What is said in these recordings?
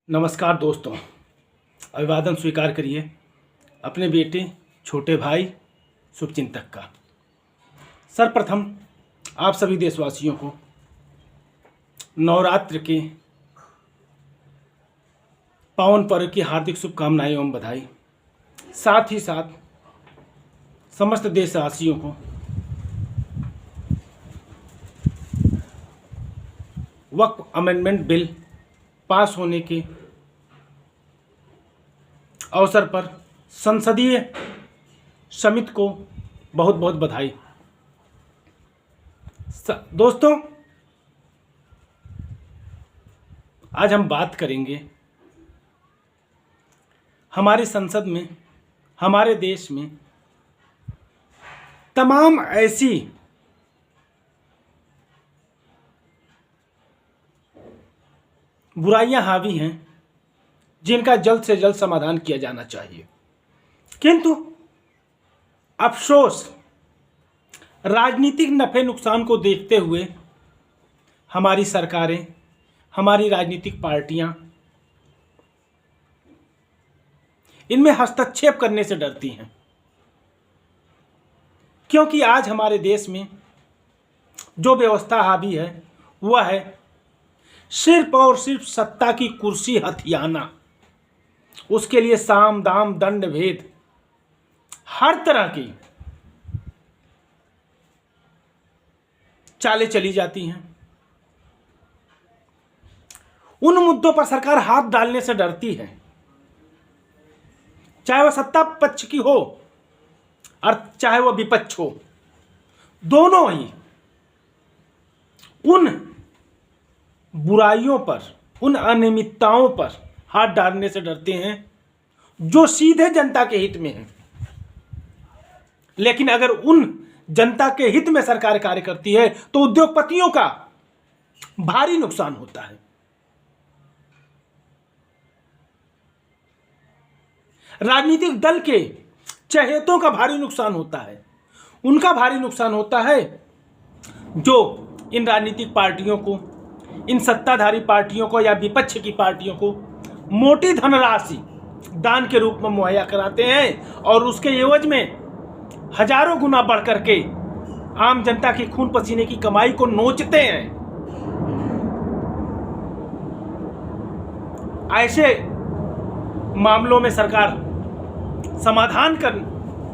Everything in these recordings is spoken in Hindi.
नमस्कार दोस्तों, अभिवादन स्वीकार करिए अपने बेटे छोटे भाई शुभचिंतक का। सर्वप्रथम आप सभी देशवासियों को नवरात्र के पावन पर्व की हार्दिक शुभकामनाएं एवं बधाई। साथ ही साथ समस्त देशवासियों को वक्फ अमेंडमेंट बिल पास होने के अवसर पर संसदीय समिति को बहुत बहुत बधाई। दोस्तों, आज हम बात करेंगे हमारी संसद में, हमारे देश में तमाम ऐसी बुराइयां हावी हैं जिनका जल्द से जल्द समाधान किया जाना चाहिए, किंतु अफसोस राजनीतिक नफे नुकसान को देखते हुए हमारी सरकारें, हमारी राजनीतिक पार्टियां इनमें हस्तक्षेप करने से डरती हैं। क्योंकि आज हमारे देश में जो व्यवस्था हावी है वह है सिर्फ और सिर्फ सत्ता की कुर्सी हथियाना। उसके लिए साम दाम दंड भेद हर तरह की चालें चली जाती हैं। उन मुद्दों पर सरकार हाथ डालने से डरती है, चाहे वह सत्ता पक्ष की हो और चाहे वह विपक्ष हो। दोनों ही उन बुराइयों पर, उन अनियमितताओं पर हाथ डालने से डरते हैं जो सीधे जनता के हित में है। लेकिन अगर उन जनता के हित में सरकार कार्य करती है तो उद्योगपतियों का भारी नुकसान होता है। राजनीतिक दल के चहेतों का भारी नुकसान होता है। उनका भारी नुकसान होता है जो इन राजनीतिक पार्टियों को, इन सत्ताधारी पार्टियों को या विपक्ष की पार्टियों को मोटी धनराशि दान के रूप में मुहैया कराते हैं और उसके एवज में हजारों गुना बढ़ करके आम जनता की खून पसीने की कमाई को नोचते हैं। ऐसे मामलों में सरकार समाधान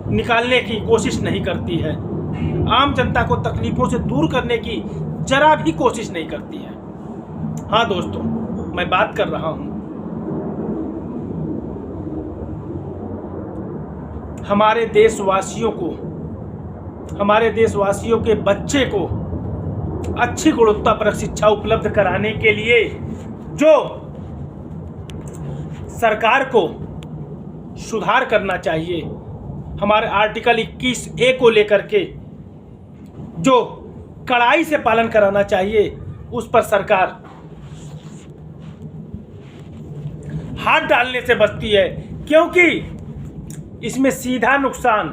निकालने की कोशिश नहीं करती है, आम जनता को तकलीफों से दूर करने की जरा भी कोशिश नहीं करती है। हाँ दोस्तों, मैं बात कर रहा हूं हमारे देशवासियों के बच्चे को अच्छी गुणवत्तापरक शिक्षा उपलब्ध कराने के लिए जो सरकार को सुधार करना चाहिए, हमारे आर्टिकल 21A को लेकर के जो कड़ाई से पालन कराना चाहिए, उस पर सरकार हाथ डालने से बचती है। क्योंकि इसमें सीधा नुकसान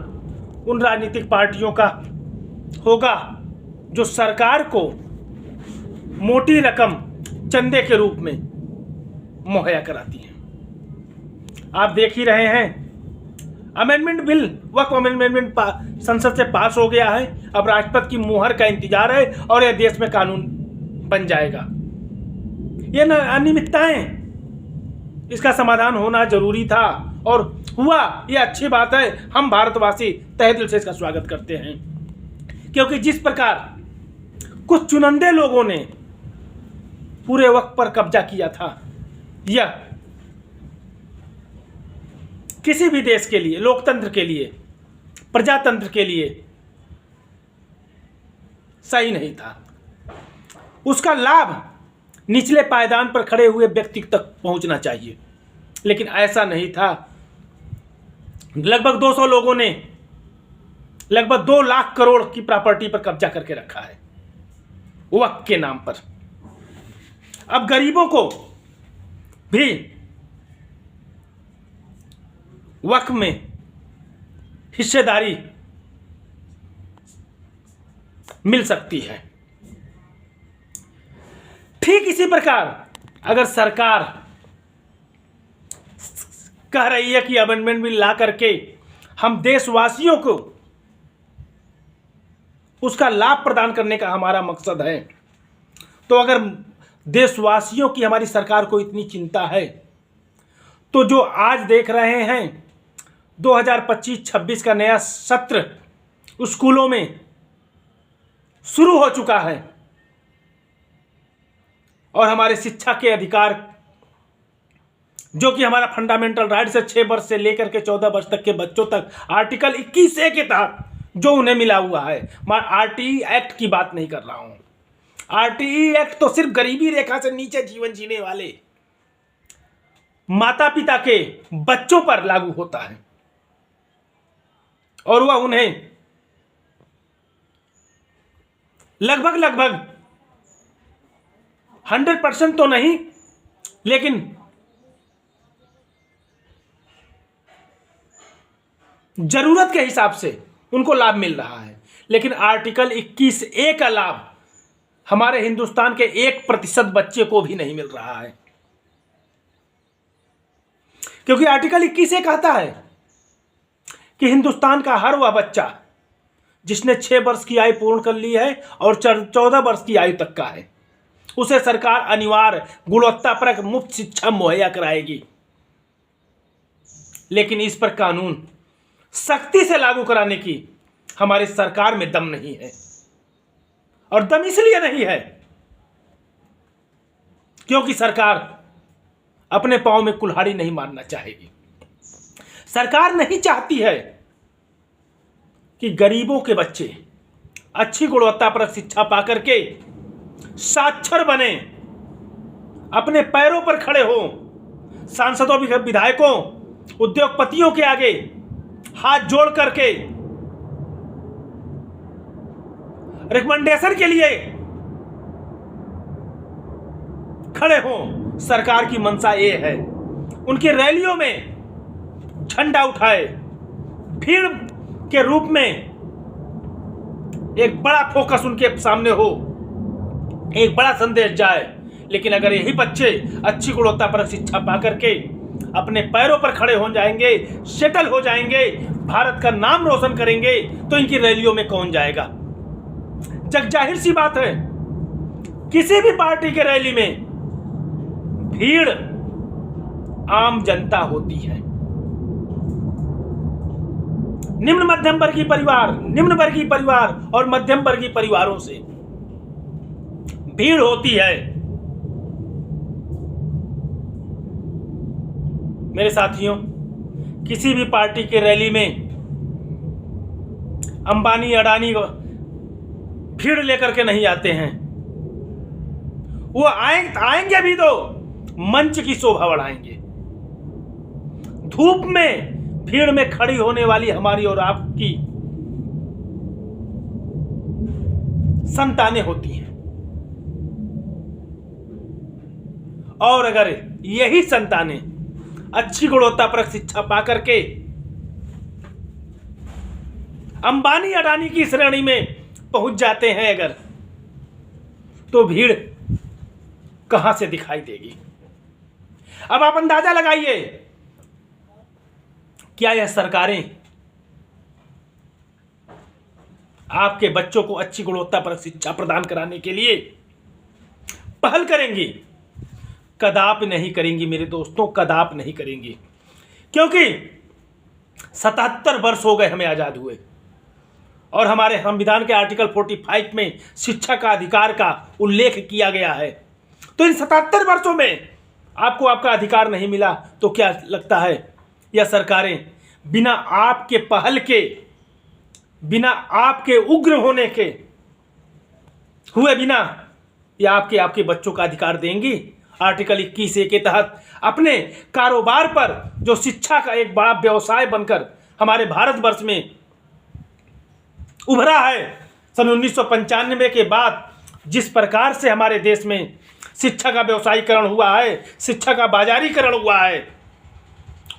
उन राजनीतिक पार्टियों का होगा जो सरकार को मोटी रकम चंदे के रूप में मुहैया कराती है। आप देख ही रहे हैं, अमेंडमेंट बिल, वक्फ अमेंडमेंट संसद से पास हो गया है। अब राष्ट्रपति की मुहर का इंतजार है और यह देश में कानून बन जाएगा। ये अनियमितताएं, इसका समाधान होना जरूरी था और हुआ। यह अच्छी बात है, हम भारतवासी तहे दिल से इसका स्वागत करते हैं। क्योंकि जिस प्रकार कुछ चुनिंदे लोगों ने पूरे वक्त पर कब्जा किया था, यह किसी भी देश के लिए, लोकतंत्र के लिए, प्रजातंत्र के लिए सही नहीं था। उसका लाभ निचले पायदान पर खड़े हुए व्यक्ति तक पहुंचना चाहिए, लेकिन ऐसा नहीं था। लगभग 200 लोगों ने लगभग 2 लाख करोड़ की प्रॉपर्टी पर कब्जा करके रखा है वक्फ के नाम पर। अब गरीबों को भी वक्फ में हिस्सेदारी मिल सकती है। ठीक इसी प्रकार अगर सरकार कह रही है कि अमेंडमेंट बिल ला करके हम देशवासियों को उसका लाभ प्रदान करने का हमारा मकसद है। तो अगर देशवासियों की हमारी सरकार को इतनी चिंता है तो जो आज देख रहे हैं 2025-26 का नया सत्र स्कूलों में शुरू हो चुका है और हमारे शिक्षा के अधिकार जो कि हमारा फंडामेंटल राइट से 6 वर्ष से लेकर के 14 वर्ष तक के बच्चों तक आर्टिकल 21A के तहत जो उन्हें मिला हुआ है, मैं RTE एक्ट की बात नहीं कर रहा हूं। RTE एक्ट तो सिर्फ गरीबी रेखा से नीचे जीवन जीने वाले माता पिता के बच्चों पर लागू होता है और वह उन्हें लगभग 100% तो नहीं लेकिन जरूरत के हिसाब से उनको लाभ मिल रहा है। लेकिन आर्टिकल 21A का लाभ हमारे हिंदुस्तान के 1% बच्चे को भी नहीं मिल रहा है, क्योंकि आर्टिकल 21A कहता है कि हिंदुस्तान का हर वह बच्चा जिसने 6 वर्ष की आयु पूर्ण कर ली है और 14 वर्ष की आयु तक का है, उसे सरकार अनिवार्य गुणवत्तापरक मुफ्त शिक्षा मुहैया कराएगी। लेकिन इस पर कानून सख्ती से लागू कराने की हमारी सरकार में दम नहीं है, और दम इसलिए नहीं है क्योंकि सरकार अपने पांव में कुल्हाड़ी नहीं मारना चाहेगी। सरकार नहीं चाहती है कि गरीबों के बच्चे अच्छी गुणवत्तापरक शिक्षा पाकर के साक्षर बने, अपने पैरों पर खड़े हो, सांसदों विधायकों उद्योगपतियों के आगे हाथ जोड़ करके रिकमेंडेशन के लिए खड़े हों। सरकार की मंशा ये है, उनकी रैलियों में झंडा उठाए, भीड़ के रूप में एक बड़ा फोकस उनके सामने हो, एक बड़ा संदेश जाए। लेकिन अगर यही बच्चे अच्छी गुणवत्तापरक शिक्षा पा करके अपने पैरों पर खड़े हो जाएंगे, सेटल हो जाएंगे, भारत का नाम रोशन करेंगे, तो इनकी रैलियों में कौन जाएगा? जग जाहिर सी बात है, किसी भी पार्टी के रैली में भीड़ आम जनता होती है। निम्न मध्यम वर्गीय परिवार, निम्न वर्गीय परिवार और मध्यम वर्गीय परिवारों से भीड़ होती है। मेरे साथियों, किसी भी पार्टी के रैली में अंबानी अडानी भीड़ लेकर के नहीं आते हैं। वो आएंगे भी तो मंच की शोभा बढ़ाएंगे। धूप में भीड़ में खड़ी होने वाली हमारी और आपकी संतानें होती हैं, और अगर यही संतानें अच्छी गुणवत्तापरक शिक्षा पाकर के अंबानी अडानी की श्रेणी में पहुंच जाते हैं अगर, तो भीड़ कहां से दिखाई देगी? अब आप अंदाजा लगाइए, क्या यह सरकारें आपके बच्चों को अच्छी गुणवत्तापरक शिक्षा प्रदान कराने के लिए पहल करेंगी? कदापि नहीं करेंगी मेरे दोस्तों, कदापि नहीं करेंगी। क्योंकि 77 वर्ष हो गए हमें आजाद हुए, और हमारे संविधान के आर्टिकल 45 में शिक्षा का अधिकार का उल्लेख किया गया है। तो इन 77 वर्षों में आपको आपका अधिकार नहीं मिला, तो क्या लगता है यह सरकारें बिना आपके पहल के, बिना आपके उग्र होने के हुए बिना या आपके बच्चों का अधिकार देंगी? आर्टिकल 21A के तहत अपने कारोबार पर जो शिक्षा का एक बड़ा व्यवसाय बनकर हमारे भारतवर्ष में उभरा है, सन 1995 के बाद जिस प्रकार से हमारे देश में शिक्षा का व्यवसायीकरण हुआ है, शिक्षा का बाजारीकरण हुआ है,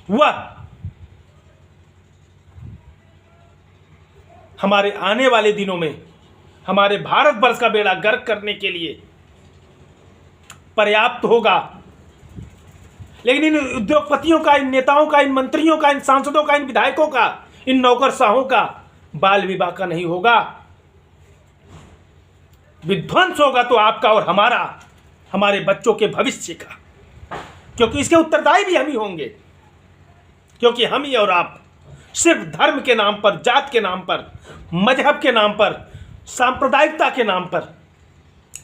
वह हमारे आने वाले दिनों में हमारे भारतवर्ष का बेड़ा गर्क करने के लिए पर्याप्त होगा। लेकिन इन उद्योगपतियों का, इन नेताओं का, इन मंत्रियों का, इन सांसदों का, इन विधायकों का, इन नौकरशाहों का बाल विवाह का नहीं होगा। विध्वंस होगा तो आपका और हमारा, हमारे बच्चों के भविष्य का, क्योंकि इसके उत्तरदायी भी हम ही होंगे। क्योंकि हम ही और आप सिर्फ धर्म के नाम पर, जात के नाम पर, मजहब के नाम पर, सांप्रदायिकता के नाम पर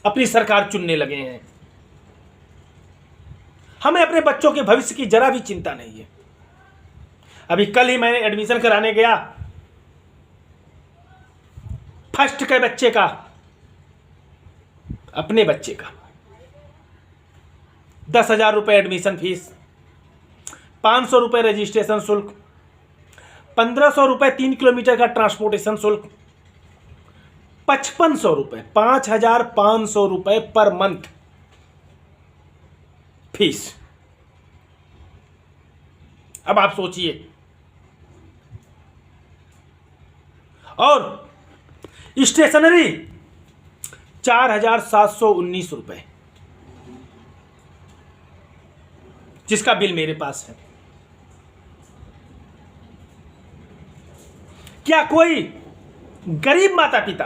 अपनी सरकार चुनने लगे हैं। हमें अपने बच्चों के भविष्य की जरा भी चिंता नहीं है। अभी कल ही मैंने एडमिशन कराने गया फर्स्ट के बच्चे का, अपने बच्चे का 10,000 रुपये एडमिशन फीस, 500 रुपये रजिस्ट्रेशन शुल्क, 1500 रुपये 3 किलोमीटर का ट्रांसपोर्टेशन शुल्क, 5500 रुपये, 5,500 रुपये पर मंथ फीस। अब आप सोचिए, और स्टेशनरी 4,719 रुपये, जिसका बिल मेरे पास है। क्या कोई गरीब माता पिता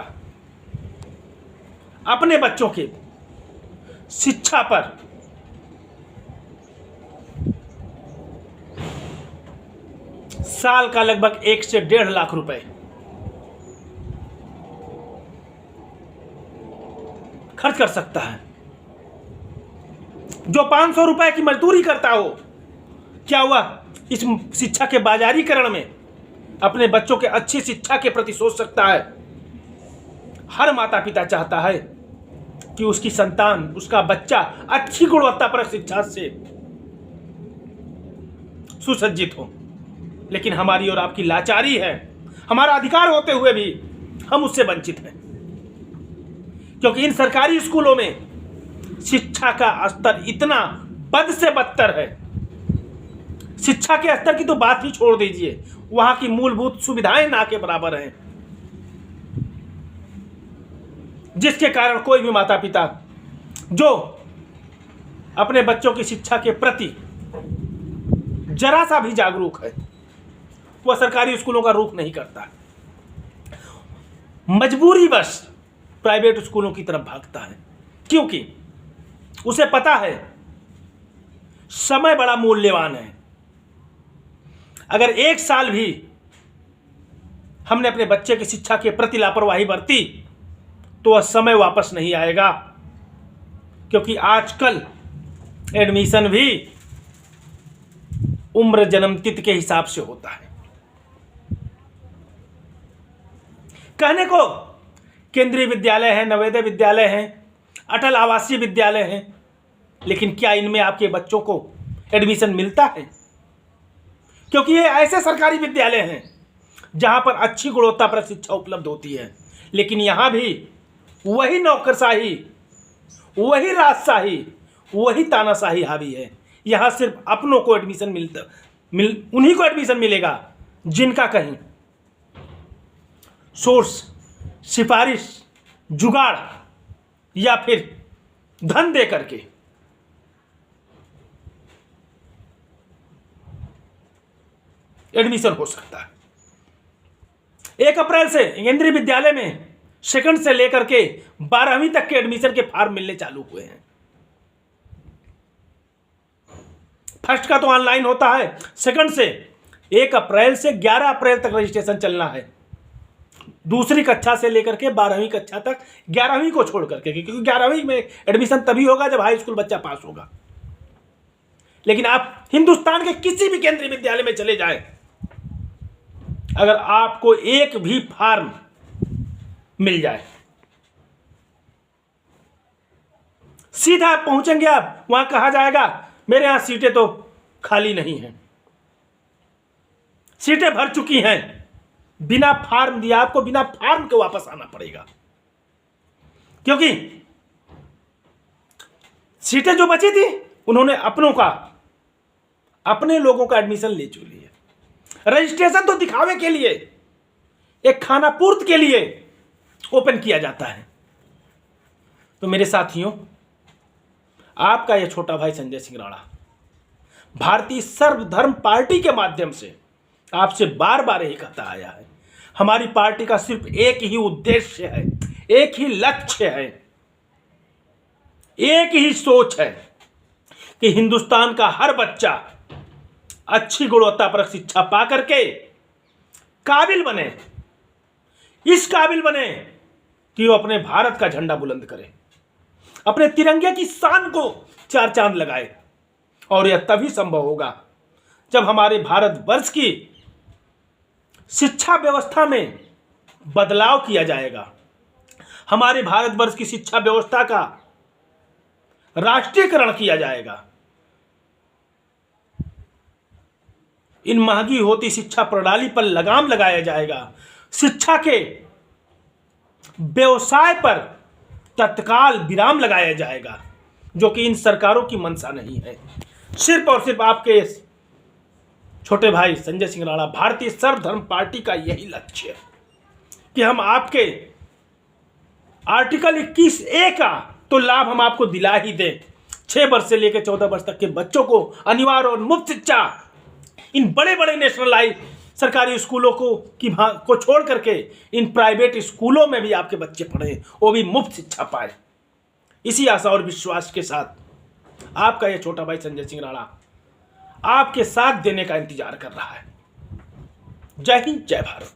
अपने बच्चों के शिक्षा पर साल का लगभग 1 से 1.5 लाख रुपए खर्च कर सकता है? जो 500 रुपए की मजदूरी करता हो, क्या वह इस शिक्षा के बाजारीकरण में अपने बच्चों के अच्छी शिक्षा के प्रति सोच सकता है? हर माता पिता चाहता है कि उसकी संतान, उसका बच्चा अच्छी गुणवत्तापरक शिक्षा से सुसज्जित हो। लेकिन हमारी और आपकी लाचारी है, हमारा अधिकार होते हुए भी हम उससे वंचित हैं। क्योंकि इन सरकारी स्कूलों में शिक्षा का स्तर इतना बद से बदतर है। शिक्षा के स्तर की तो बात ही छोड़ दीजिए, वहां की मूलभूत सुविधाएं ना के बराबर हैं, जिसके कारण कोई भी माता पिता जो अपने बच्चों की शिक्षा के प्रति जरा सा भी जागरूक है, वह सरकारी स्कूलों का रुख नहीं करता, मजबूरीवश प्राइवेट स्कूलों की तरफ भागता है। क्योंकि उसे पता है समय बड़ा मूल्यवान है। अगर 1 साल भी हमने अपने बच्चे की शिक्षा के प्रति लापरवाही बरती तो वह समय वापस नहीं आएगा। क्योंकि आजकल एडमिशन भी उम्र जन्मतिथि के हिसाब से होता है। कहने को केंद्रीय विद्यालय है, नवोदय विद्यालय हैं, अटल आवासीय विद्यालय हैं, लेकिन क्या इनमें आपके बच्चों को एडमिशन मिलता है? क्योंकि ये ऐसे सरकारी विद्यालय हैं जहां पर अच्छी गुणवत्ता पर शिक्षा उपलब्ध होती है, लेकिन यहां भी वही नौकरशाही, वही राजशाही, वही तानाशाही हावी है। यहां सिर्फ अपनों को एडमिशन उन्हीं को एडमिशन मिलेगा जिनका कहीं सोर्स, सिफारिश, जुगाड़ या फिर धन दे करके एडमिशन हो सकता है। 1 अप्रैल से केंद्रीय विद्यालय में सेकंड से लेकर के 12वीं तक के एडमिशन के फॉर्म मिलने चालू हुए हैं। फर्स्ट का तो ऑनलाइन होता है, सेकंड से 1 अप्रैल से 11 अप्रैल तक रजिस्ट्रेशन चलना है। दूसरी कक्षा से लेकर के 12वीं कक्षा तक, 11वीं को छोड़ करके, क्योंकि 11वीं में एडमिशन तभी होगा जब हाई स्कूल बच्चा पास होगा। लेकिन आप हिंदुस्तान के किसी भी केंद्रीय विद्यालय में चले जाएं, अगर आपको एक भी फॉर्म मिल जाए, सीधा पहुंचेंगे आप, वहां कहा जाएगा मेरे यहां सीटें तो खाली नहीं हैं, सीटें भर चुकी हैं। बिना फॉर्म दिया आपको बिना फॉर्म के वापस आना पड़ेगा, क्योंकि सीटें जो बची थी उन्होंने अपने लोगों का एडमिशन ले चुकी है। रजिस्ट्रेशन तो दिखावे के लिए, एक खाना पूर्त के लिए ओपन किया जाता है। तो मेरे साथियों, आपका यह छोटा भाई संजय सिंह राणा भारतीय सर्वधर्म पार्टी के माध्यम से आपसे बार बार यही कहता आया है, हमारी पार्टी का सिर्फ एक ही उद्देश्य है, एक ही लक्ष्य है, एक ही सोच है कि हिंदुस्तान का हर बच्चा अच्छी गुणवत्तापरक शिक्षा पा करके काबिल बने, इस काबिल बने कि वो अपने भारत का झंडा बुलंद करे, अपने तिरंगे की शान को चार चांद लगाए। और यह तभी संभव होगा जब हमारे भारतवर्ष की शिक्षा व्यवस्था में बदलाव किया जाएगा, हमारे भारतवर्ष की शिक्षा व्यवस्था का राष्ट्रीयकरण किया जाएगा, इन महंगी होती शिक्षा प्रणाली पर लगाम लगाया जाएगा, शिक्षा के व्यवसाय पर तत्काल विराम लगाया जाएगा, जो कि इन सरकारों की मंशा नहीं है। सिर्फ और सिर्फ आपके छोटे भाई संजय सिंह राणा, भारतीय सर्वधर्म पार्टी का यही लक्ष्य है कि हम आपके आर्टिकल 21A का तो लाभ हम आपको दिला ही दें। 6 वर्ष से लेकर 14 वर्ष तक के बच्चों को अनिवार्य और मुफ्त शिक्षा इन बड़े बड़े नेशनलाइज सरकारी स्कूलों को छोड़ करके इन प्राइवेट स्कूलों में भी आपके बच्चे पढ़े, वो भी मुफ्त शिक्षा पाए। इसी आशा और विश्वास के साथ आपका यह छोटा भाई संजय सिंह राणा आपके साथ देने का इंतजार कर रहा है। जय हिंद, जय भारत।